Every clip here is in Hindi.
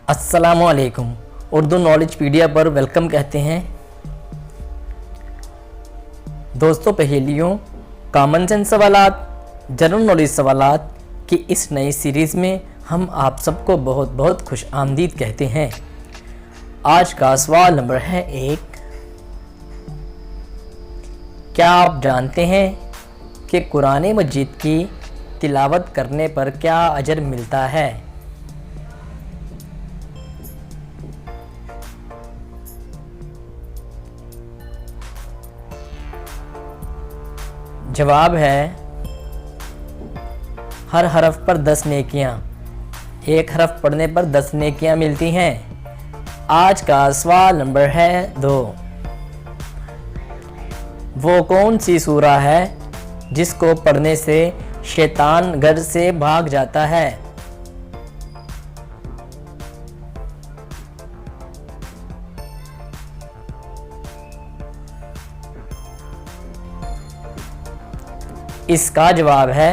अस्सलामुअलैकुम। उर्दू नॉलेज पीडिया पर वेलकम कहते हैं। दोस्तों, पहेलियों, कॉमन सेंस सवालात, जनरल नॉलेज सवालात की इस नई सीरीज़ में हम आप सबको बहुत बहुत खुश आमदीद कहते हैं। आज का सवाल नंबर है 1। क्या आप जानते हैं कि कुरान मजीद की तिलावत करने पर क्या अजर मिलता है? जवाब है हर हरफ पर 10 नेकियां। एक हरफ पढ़ने पर 10 नेकियां मिलती हैं। आज का सवाल नंबर है 2। वो कौन सी सूरा है जिसको पढ़ने से शैतान घर से भाग जाता है? इसका जवाब है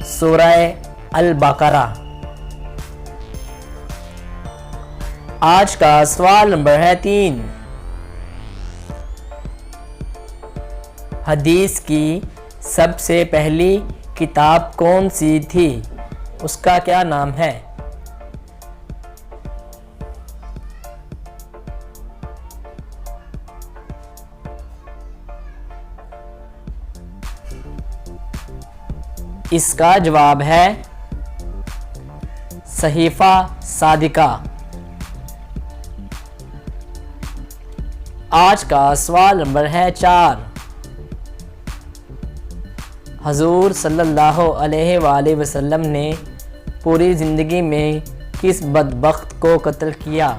सूरह अल बकरा। आज का सवाल नंबर है 3। हदीस की सबसे पहली किताब कौन सी थी? उसका क्या नाम है? इसका जवाब है सहीफा सादिका। आज का सवाल नंबर है 4। हजूर सल्लल्लाहु अलैहि वसल्लम ने पूरी ज़िंदगी में किस बदबख्त को कत्ल किया?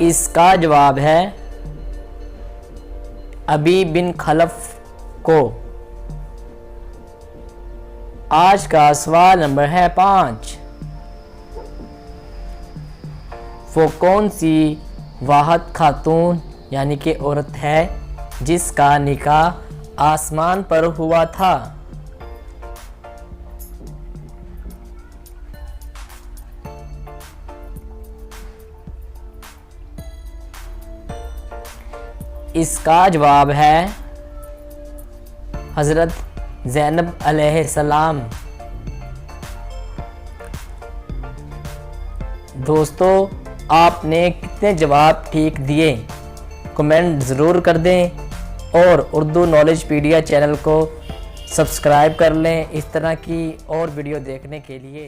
इसका जवाब है अबी बिन खलफ को। आज का सवाल नंबर है 5। वो कौन सी वाहद खातून यानी कि औरत है जिसका निकाह आसमान पर हुआ था? इसका जवाब है हज़रत ज़ैनब अलैहिस्सलाम। दोस्तों, आपने कितने जवाब ठीक दिए? कमेंट ज़रूर कर दें और उर्दू नॉलेज पीडिया चैनल को सब्सक्राइब कर लें इस तरह की और वीडियो देखने के लिए।